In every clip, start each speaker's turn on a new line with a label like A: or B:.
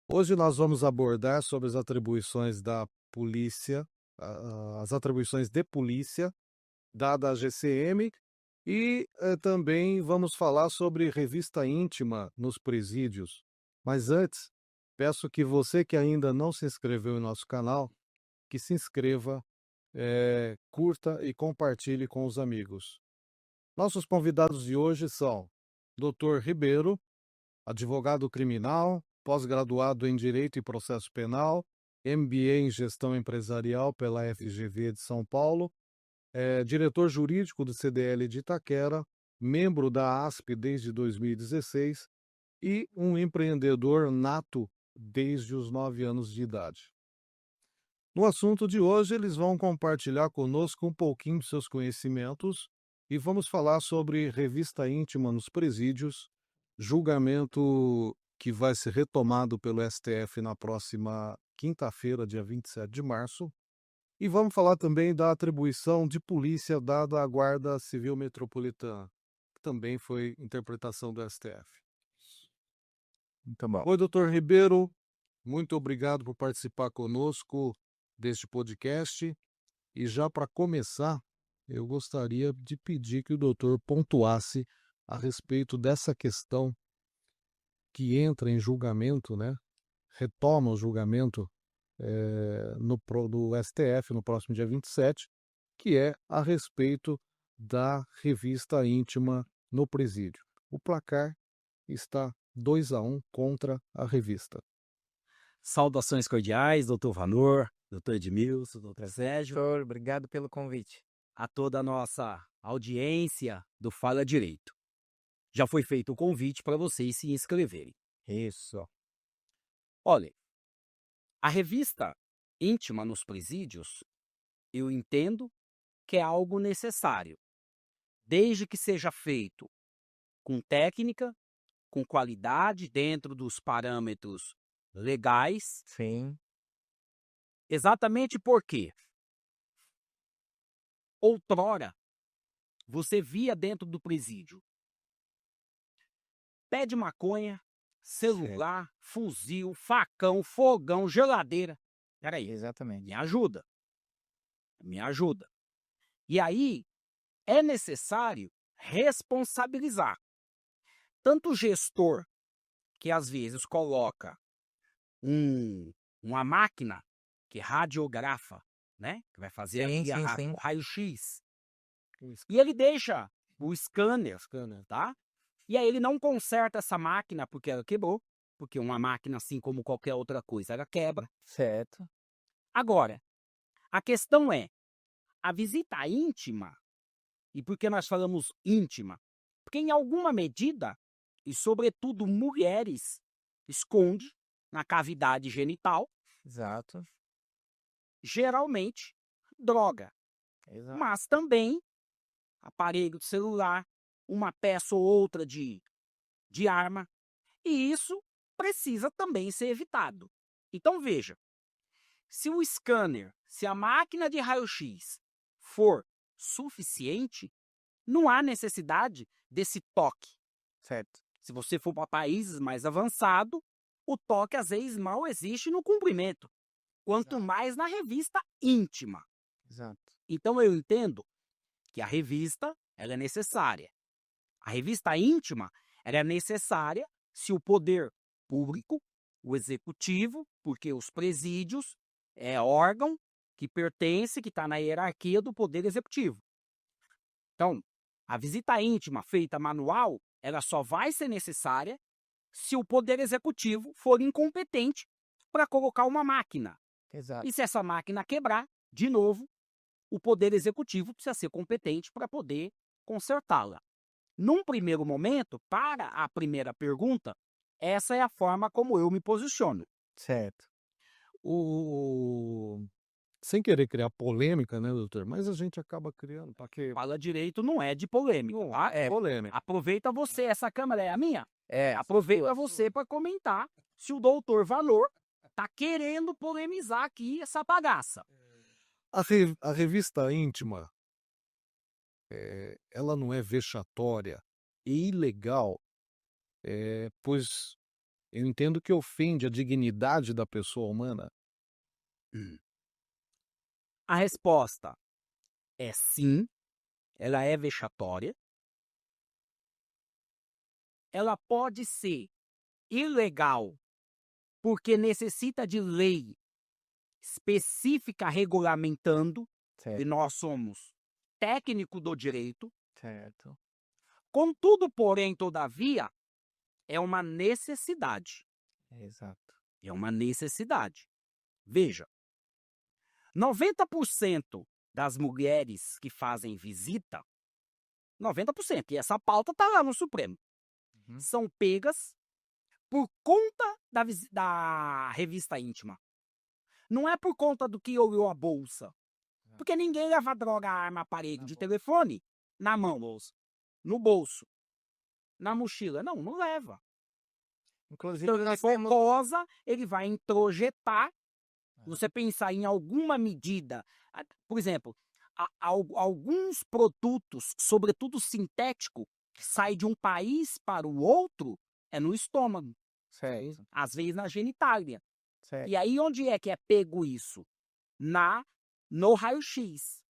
A: Hoje nós vamos abordar sobre as atribuições da polícia, as atribuições de polícia dada à GCM e também vamos falar sobre revista íntima nos presídios. Mas antes, peço que você que ainda não se inscreveu em nosso canal, que se inscreva, curta e compartilhe com os amigos. Nossos convidados de hoje são Dr. Ribeiro, advogado criminal, pós-graduado em Direito e Processo Penal, MBA em Gestão Empresarial pela FGV de São Paulo, diretor jurídico do CDL de Itaquera, membro da ASP desde 2016 e um empreendedor nato desde os 9 anos de idade. No assunto de hoje, eles vão compartilhar conosco um pouquinho de seus conhecimentos e vamos falar sobre revista íntima nos presídios, julgamento que vai ser retomado pelo STF na próxima quinta-feira, dia 27 de março. E vamos falar também da atribuição de polícia dada à Guarda Civil Metropolitana, que também foi interpretação do STF.
B: Muito bom.
A: Oi, doutor Ribeiro, muito obrigado por participar conosco deste podcast. E já para começar, eu gostaria de pedir que o doutor pontuasse a respeito dessa questão que entra em julgamento, né? Retoma o julgamento do STF no próximo dia 27, que é a respeito da revista íntima no presídio. O placar está 2-1 contra a revista.
C: Saudações cordiais, doutor Vanor, doutor Edmilson, doutor Sérgio,
B: Doutor, obrigado pelo convite.
C: a toda a nossa audiência do Fala Direito. Já foi feito o convite para vocês se inscreverem.
B: Isso.
C: Olha, a revista íntima nos presídios, eu entendo que é algo necessário, desde que seja feito com técnica, com qualidade, dentro dos parâmetros legais.
B: Sim.
C: Exatamente porque outrora você via dentro do presídio pé de maconha, celular, fuzil, facão, fogão, geladeira. Peraí,
B: Exatamente.
C: me ajuda. Me ajuda. E aí é necessário responsabilizar tanto o gestor, que às vezes coloca uma máquina que radiografa, né? Que vai fazer ali
B: Sim.
C: o raio-x. E ele deixa o scanner, tá? E aí ele não conserta essa máquina porque ela quebrou, porque uma máquina, assim como qualquer outra coisa, ela quebra.
B: Certo.
C: Agora, a questão é, a visita íntima, e por que nós falamos íntima? Porque em alguma medida, e sobretudo mulheres, esconde na cavidade genital,
B: Exato.
C: geralmente, droga,
B: Exato.
C: mas também aparelho de celular, uma peça ou outra de arma, e isso precisa também ser evitado. Então veja, se o scanner, se a máquina de raio-x for suficiente, não há necessidade desse toque.
B: Certo.
C: Se você for para países mais avançados, o toque às vezes mal existe no cumprimento, quanto mais na revista íntima.
B: Exato.
C: Então eu entendo que a revista ela é necessária. A revista íntima ela é necessária se o poder público, o executivo, porque os presídios é órgão que pertence, que está na hierarquia do poder executivo. Então, a visita íntima feita manual, ela só vai ser necessária se o poder executivo for incompetente para colocar uma máquina.
B: Exato.
C: E se essa máquina quebrar, de novo, o poder executivo precisa ser competente para poder consertá-la. Num primeiro momento, para a primeira pergunta, essa é a forma como eu me posiciono.
B: Certo.
A: Sem querer criar polêmica, né, doutor? Mas a gente acaba criando, porque
C: Fala direito não é de polêmica,
A: não
C: tá?
A: é polêmica.
C: Aproveita você, essa câmera é a minha?
B: É.
C: Aproveita você para comentar se o doutor Valor tá querendo polemizar aqui essa bagaça.
A: A revista íntima, ela não é vexatória e ilegal, pois Eu entendo que ofende a dignidade da pessoa humana.
C: A resposta é sim, ela é vexatória. Ela pode ser ilegal porque necessita de lei específica regulamentando, e
B: Certo,
C: nós somos técnico do direito.
B: certo.
C: Contudo, porém, todavia, é uma necessidade.
B: Exato.
C: É uma necessidade. Veja, 90% das mulheres que fazem visita, 90%, e essa pauta está lá no Supremo,
B: Uhum.
C: são pegas por conta da revista íntima. Não é por conta do que olhou a bolsa. Porque ninguém leva droga, arma, aparelho
B: Na
C: de
B: bolsa.
C: telefone na mão, no bolso, na mochila. Não, não leva.
B: Inclusive,
C: Então, ele
B: nós
C: for
B: temos.
C: rosa, ele vai introjetar. Você pensar em alguma medida, por exemplo, alguns produtos, sobretudo sintético, que sai de um país para o outro, é no estômago,
B: Certo,
C: às vezes na genitália.
B: certo.
C: E aí onde é que é pego isso? No raio-x.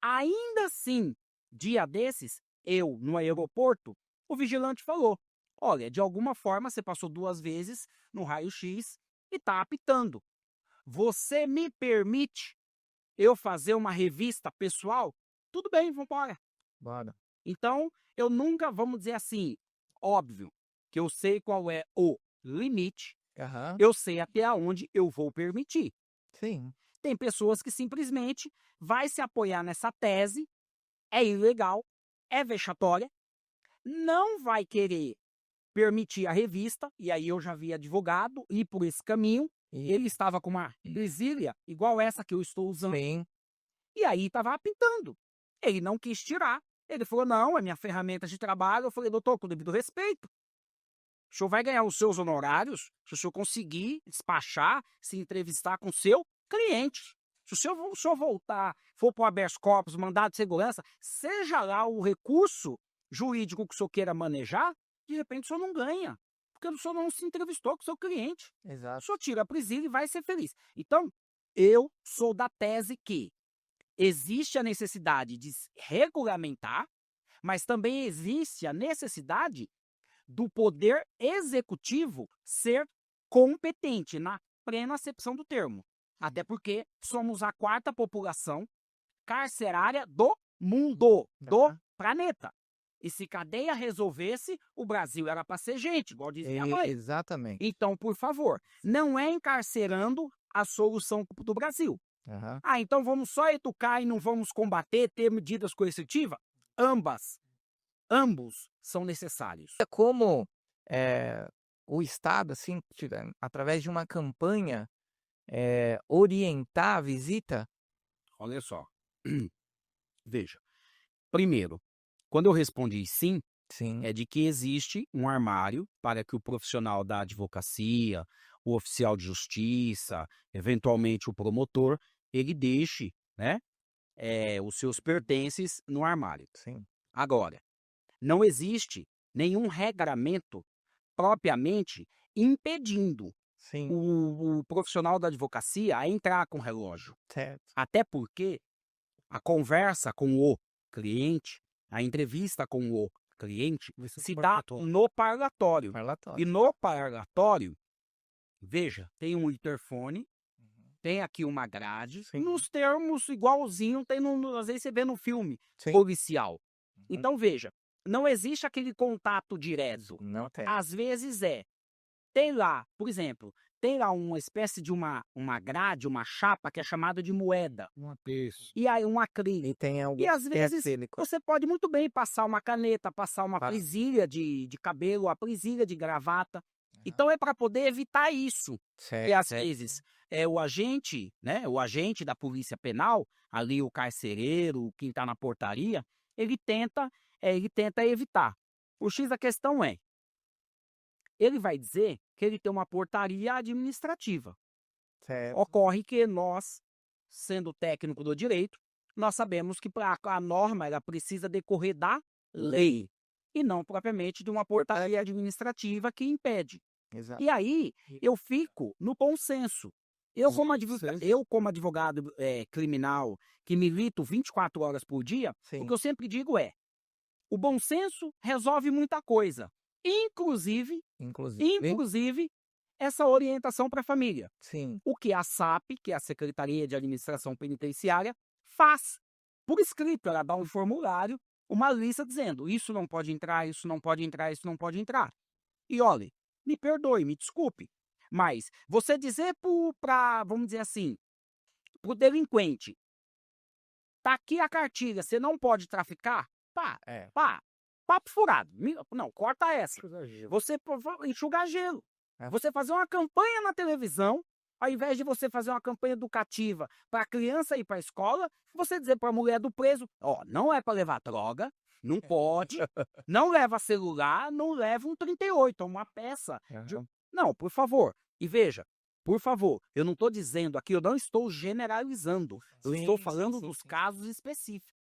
C: Ainda assim, dia desses, eu no aeroporto, o vigilante falou: olha, de alguma forma você passou 2 vezes no raio-x e está apitando. Você me permite eu fazer uma revista pessoal? Tudo bem, vamos embora.
B: Bora.
C: Então, eu nunca, vamos dizer assim, óbvio que eu sei qual é o limite,
B: Aham.
C: eu sei até onde eu vou permitir.
B: Sim.
C: Tem pessoas que simplesmente vai se apoiar nessa tese, é ilegal, é vexatória, não vai querer permitir a revista, e aí eu já vi advogado ir por esse caminho.
B: E
C: Ele estava com uma presilha igual essa que eu estou usando,
B: sim.
C: e aí estava apitando. Ele não quis tirar. Ele falou: não, é minha ferramenta de trabalho. Eu falei: doutor, com devido respeito, o senhor vai ganhar os seus honorários se o senhor conseguir despachar, se entrevistar com o seu cliente. Se o senhor voltar, for para o habeas corpus, mandado de segurança, seja lá o recurso jurídico que o senhor queira manejar, de repente o senhor não ganha, porque o senhor não se entrevistou com o seu cliente. O
B: Exato.
C: senhor tira a presilha e vai ser feliz. Então, eu sou da tese que existe a necessidade de se regulamentar, mas também existe a necessidade do poder executivo ser competente na plena acepção do termo. Até porque somos a 4ª população carcerária do mundo, do
B: Aham.
C: planeta. E se cadeia resolvesse, o Brasil era para ser gente, igual diz minha mãe.
B: Exatamente.
C: Então, por favor, não é encarcerando a solução do Brasil.
B: Aham.
C: Ah, então vamos só educar e não vamos combater, ter medidas coercitivas? Ambos são necessários.
B: É como o Estado, assim, através de uma campanha, orientar a visita.
C: Olha só. Veja. Primeiro, quando eu respondi sim,
B: Sim.
C: é de que existe um armário para que o profissional da advocacia, o oficial de justiça, eventualmente o promotor, ele deixe, né, os seus pertences no armário.
B: Sim.
C: Agora, não existe nenhum regramento propriamente impedindo
B: Sim.
C: o profissional da advocacia a entrar com relógio.
B: Certo.
C: Até porque a conversa com o cliente, a entrevista com o cliente, se dá no parlatório. E
B: Parlatório.
C: no parlatório, veja, tem um interfone,
B: Uhum.
C: tem aqui uma grade,
B: Sim.
C: nos termos igualzinho tem às vezes você vê no filme
B: Sim.
C: policial.
B: Uhum.
C: Então veja, não existe aquele contato direto.
B: Não tem.
C: Às vezes tem lá, por exemplo, tem lá uma espécie de uma grade, uma chapa que é chamada de moeda.
A: Isso.
C: E aí um acrílico.
B: E tem algum
C: E às vezes
B: acrílico.
C: você pode muito bem passar uma caneta, passar uma
B: Claro.
C: presilha de cabelo, a presilha de gravata.
B: Aham.
C: Então é para poder evitar isso.
B: Certo.
C: E às vezes o agente, né, o agente da polícia penal, ali o carcereiro, quem está na portaria, ele tenta evitar. O X da questão é, ele vai dizer que ele tem uma portaria administrativa.
B: Certo.
C: Ocorre que nós, sendo técnico do direito, nós sabemos que a norma ela precisa decorrer da lei e não propriamente de uma portaria administrativa que impede.
B: Exato.
C: E aí, eu fico no bom senso. Eu como advogado criminal, que milito 24 horas por dia, o
B: Sim.
C: que eu sempre digo é: o bom senso resolve muita coisa, inclusive
B: Inclusive.
C: essa orientação para a família.
B: Sim.
C: O que a SAP, que é a Secretaria de Administração Penitenciária, faz. Por escrito, ela dá um formulário, uma lista dizendo: isso não pode entrar, isso não pode entrar, isso não pode entrar. E olhe, me perdoe, me desculpe, mas você dizer para, vamos dizer assim, para o delinquente: tá aqui a cartilha, você não pode traficar, pá,
B: É.
C: papo furado. Não, corta essa.
B: Enxugar gelo.
C: Você enxugar gelo.
B: É.
C: Você fazer uma campanha na televisão, ao invés de você fazer uma campanha educativa para a criança ir para a escola, você dizer para a mulher do preso: ó, não é para levar droga, não pode, não leva celular, não leva um 38, uma peça.
B: Aham.
C: Não, por favor. E veja, por favor, eu não estou dizendo aqui, eu não estou generalizando. Eu estou
B: Sim,
C: falando
B: sim,
C: dos
B: sim.
C: casos específicos.